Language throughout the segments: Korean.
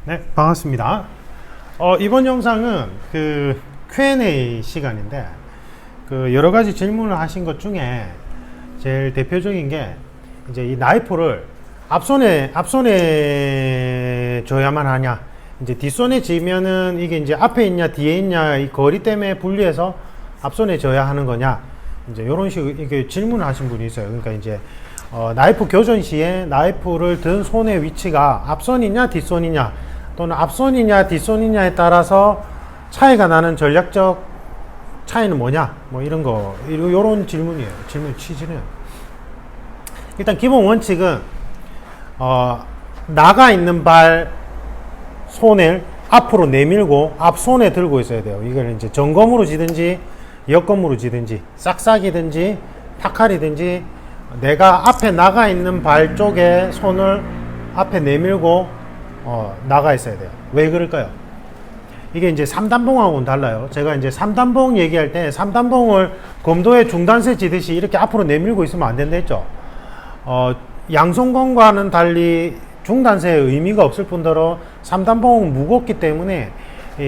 네, 반갑습니다. 이번 영상은 그 Q&A 시간인데, 그 여러 가지 질문을 하신 것 중에 제일 대표적인 게 이제 이 나이프를 앞손에 줘야만 하냐, 이제 뒷손에 지면은 이게 이제 앞에 있냐 뒤에 있냐 이 거리 때문에 분리해서 앞손에 져야 하는 거냐, 이제 이런 식으로 이게 질문을 하신 분이 있어요. 그러니까 이제 나이프 교전 시에 나이프를 든 손의 위치가 앞손이냐 뒷손이냐, 또는 앞손이냐 뒷손이냐에 따라서 차이가 나는 전략적 차이는 뭐냐, 뭐 이런 거, 이런 질문이에요. 질문 취지는 일단 기본 원칙은 나가 있는 발 손을 앞으로 내밀고 앞손에 들고 있어야 돼요. 이걸 이제 정검으로 지든지 역검으로 지든지 싹싹이든지 타칼이든지 내가 앞에 나가 있는 발 쪽에 손을 앞에 내밀고 나가 있어야 돼요. 왜 그럴까요? 이게 이제 3단봉하고는 달라요. 제가 이제 3단봉 얘기할 때 3단봉을 검도에 중단세 지듯이 이렇게 앞으로 내밀고 있으면 안 된다 했죠. 양손검과는 달리 중단세의 의미가 없을 뿐더러 3단봉은 무겁기 때문에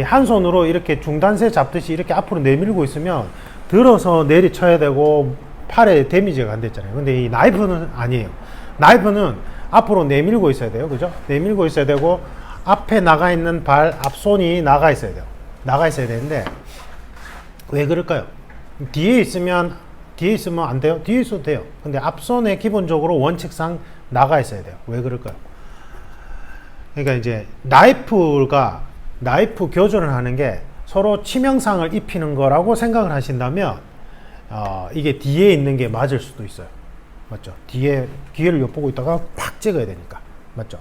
한 손으로 이렇게 중단세 잡듯이 이렇게 앞으로 내밀고 있으면 들어서 내리쳐야 되고 팔에 데미지가 간댔잖아요. 근데 이 나이프는 아니에요. 나이프는 앞으로 내밀고 있어야 돼요. 그죠? 내밀고 있어야 되고 앞에 나가 있는 발 앞손이 나가 있어야 돼요. 나가 있어야 되는데 왜 그럴까요? 뒤에 있으면 안 돼요? 뒤에 있어도 돼요. 근데 앞손에 기본적으로 원칙상 나가 있어야 돼요. 왜 그럴까요? 그러니까 이제 나이프 교전을 하는 게 서로 치명상을 입히는 거라고 생각을 하신다면 이게 뒤에 있는 게 맞을 수도 있어요. 맞죠? 뒤에 기회를 엿보고 있다가 팍 찍어야 되니까. 맞죠?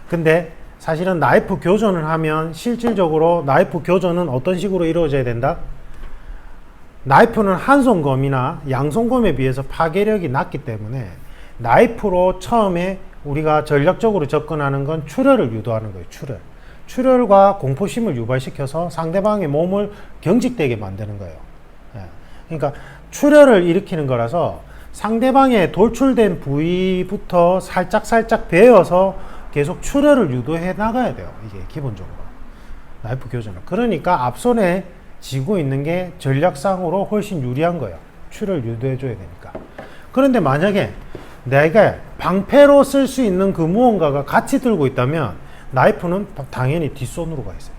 근데 사실은 나이프 교전을 하면 실질적으로 나이프 교전은 어떤 식으로 이루어져야 된다? 나이프는 한손검이나 양손검에 비해서 파괴력이 낮기 때문에 나이프로 처음에 우리가 전략적으로 접근하는 건 출혈을 유도하는 거예요. 출혈과 공포심을 유발시켜서 상대방의 몸을 경직되게 만드는 거예요. 그러니까 출혈을 일으키는 거라서 상대방의 돌출된 부위부터 살짝 베어서 계속 출혈을 유도해 나가야 돼요. 이게 기본적으로 나이프 교전은. 그러니까 앞손에 쥐고 있는 게 전략상으로 훨씬 유리한 거예요. 출혈을 유도해 줘야 되니까. 그런데 만약에 내가 방패로 쓸 수 있는 그 무언가가 같이 들고 있다면 나이프는 당연히 뒷손으로 가 있어요.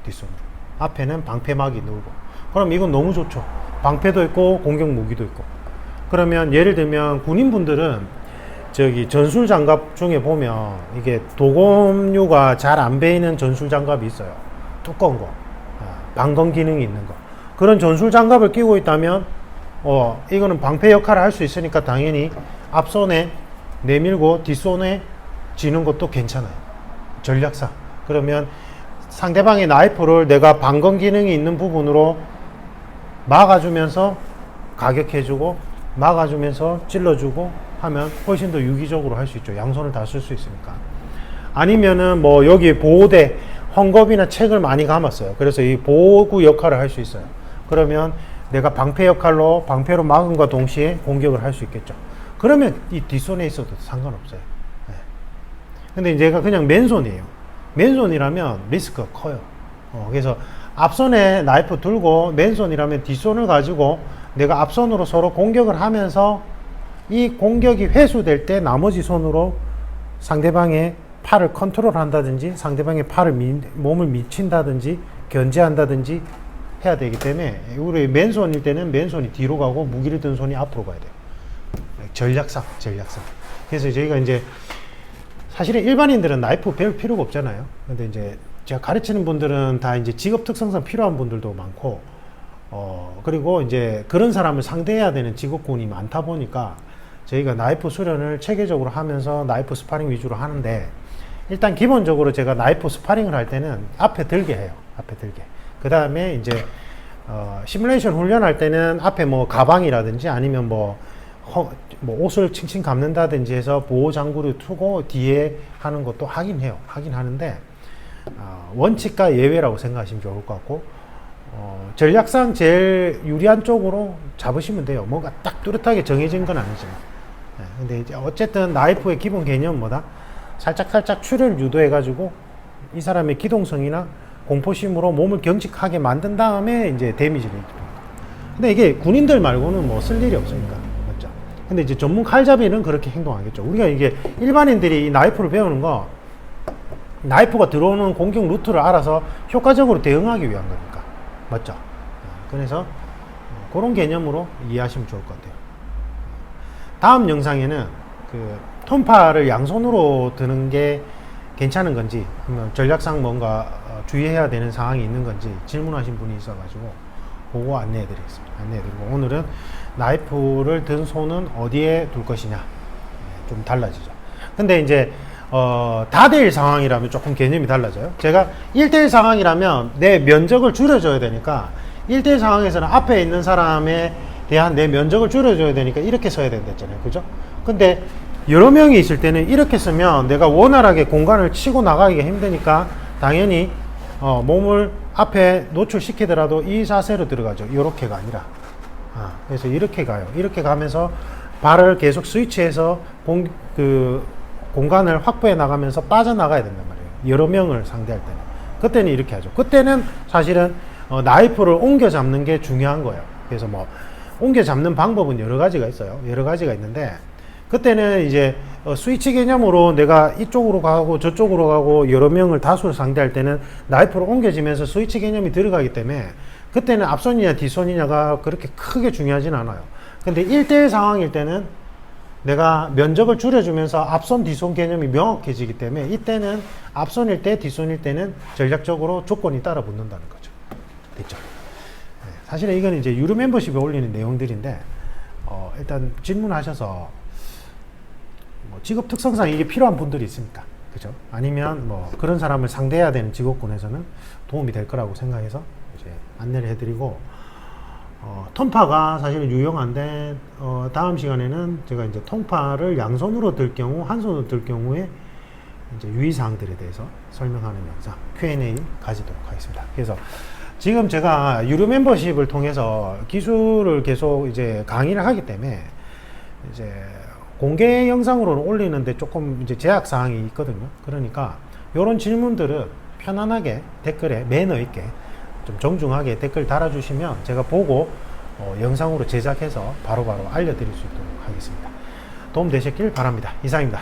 뒷손으로. 앞에는 방패막이 늘고. 그럼 이건 너무 좋죠. 방패도 있고 공격 무기도 있고. 그러면 예를 들면 군인분들은 저기 전술 장갑 중에 보면 이게 도검류가 잘 안 베이는 전술 장갑이 있어요. 두꺼운 거, 방검 기능이 있는 거. 그런 전술 장갑을 끼고 있다면 이거는 방패 역할을 할 수 있으니까 당연히 앞손에 내밀고 뒷손에 쥐는 것도 괜찮아요. 전략상. 그러면 상대방의 나이프를 내가 방검 기능이 있는 부분으로 막아주면서 가격해주고 막아주면서 찔러주고 하면 훨씬 더 유기적으로 할 수 있죠. 양손을 다 쓸 수 있으니까. 아니면은 뭐 여기 보호대 헝겊이나 책을 많이 감았어요. 그래서 이 보호구 역할을 할 수 있어요. 그러면 내가 방패로 막음과 동시에 공격을 할 수 있겠죠. 그러면 이 뒷손에 있어도 상관없어요. 근데 제가 그냥 맨손이에요. 맨손이라면 리스크가 커요. 그래서 앞손에 나이프 들고 맨손이라면 뒷손을 가지고 내가 앞손으로 서로 공격을 하면서 이 공격이 회수될 때 나머지 손으로 상대방의 팔을 컨트롤 한다든지 상대방의 몸을 미친다든지 견제한다든지 해야 되기 때문에 우리 맨손일 때는 맨손이 뒤로 가고 무기를 든 손이 앞으로 가야 돼요. 전략상. 그래서 저희가 이제 사실은 일반인들은 나이프 배울 필요가 없잖아요. 근데 이제 제가 가르치는 분들은 다 이제 직업 특성상 필요한 분들도 많고 그리고 이제 그런 사람을 상대해야 되는 직업군이 많다 보니까 저희가 나이프 수련을 체계적으로 하면서 나이프 스파링 위주로 하는데, 일단 기본적으로 제가 나이프 스파링을 할 때는 앞에 들게 해요. 앞에 들게. 그 다음에 이제 시뮬레이션 훈련할 때는 앞에 뭐 가방이라든지 아니면 뭐 옷을 칭칭 감는다든지 해서 보호 장구를 투고 뒤에 하는 것도 하긴 해요. 하긴 하는데 원칙과 예외라고 생각하시면 좋을 것 같고, 전략상 제일 유리한 쪽으로 잡으시면 돼요. 뭔가 딱 뚜렷하게 정해진 건 아니지만. 근데 이제 어쨌든 나이프의 기본 개념은 뭐다? 살짝 출혈 유도해가지고 이 사람의 기동성이나 공포심으로 몸을 경직하게 만든 다음에 이제 데미지를 입힙니다. 근데 이게 군인들 말고는 뭐 쓸 일이 없으니까. 맞죠? 근데 이제 전문 칼잡이는 그렇게 행동하겠죠. 우리가 이게 일반인들이 이 나이프를 배우는 거, 나이프가 들어오는 공격 루트를 알아서 효과적으로 대응하기 위한 거니까. 맞죠? 그래서 그런 개념으로 이해하시면 좋을 것 같아요. 다음 영상에는 그 턴파를 양손으로 드는 게 괜찮은 건지, 아니면 전략상 뭔가 주의해야 되는 상황이 있는 건지 질문하신 분이 있어가지고 그거 안내해 드리겠습니다. 안내해드리고, 오늘은 나이프를 든 손은 어디에 둘 것이냐, 좀 달라지죠. 근데 이제 다대일 상황이라면 조금 개념이 달라져요. 제가 1대1 상황이라면 내 면적을 줄여줘야 되니까, 1대1 상황에서는 앞에 있는 사람에 대한 내 면적을 줄여줘야 되니까 이렇게 서야 된다 했잖아요. 그죠? 근데 여러 명이 있을 때는 이렇게 쓰면 내가 원활하게 공간을 치고 나가기가 힘드니까 당연히 몸을 앞에 노출시키더라도 이 자세로 들어가죠. 이렇게가 아니라. 그래서 이렇게 가요. 이렇게 가면서 발을 계속 스위치해서 공간을 확보해 나가면서 빠져나가야 된단 말이에요. 여러 명을 상대할 때는. 그때는 이렇게 하죠. 그때는 사실은 나이프를 옮겨 잡는 게 중요한 거예요. 그래서 뭐 옮겨 잡는 방법은 여러 가지가 있어요. 여러 가지가 있는데, 그때는 이제 스위치 개념으로 내가 이쪽으로 가고 저쪽으로 가고 여러 명을 다수를 상대할 때는 나이프로 옮겨지면서 스위치 개념이 들어가기 때문에 그때는 앞손이냐 뒷손이냐가 그렇게 크게 중요하진 않아요. 근데 1대1 상황일 때는 내가 면적을 줄여주면서 앞손 뒷손 개념이 명확해지기 때문에 이때는 앞손일 때 뒷손일 때는 전략적으로 조건이 따라 붙는다는 거죠. 됐죠? 사실은 이건 이제 유료 멤버십에 올리는 내용들인데, 일단 질문하셔서 뭐 직업 특성상 이게 필요한 분들이 있습니까? 그죠? 아니면 뭐 그런 사람을 상대해야 되는 직업군에서는 도움이 될 거라고 생각해서 이제 안내를 해드리고, 턴파가 사실 유용한데, 다음 시간에는 제가 이제 턴파를 양손으로 들 경우, 한 손으로 들 경우에 이제 유의사항들에 대해서 설명하는 영상 Q&A 가지도록 하겠습니다. 그래서 지금 제가 유료 멤버십을 통해서 기술을 계속 이제 강의를 하기 때문에 이제 공개 영상으로 올리는데 조금 이제 제약 사항이 있거든요. 그러니까 이런 질문들은 편안하게 댓글에 매너 있게 좀 정중하게 댓글 달아주시면 제가 보고 영상으로 제작해서 바로바로 알려드릴 수 있도록 하겠습니다. 도움 되셨길 바랍니다. 이상입니다.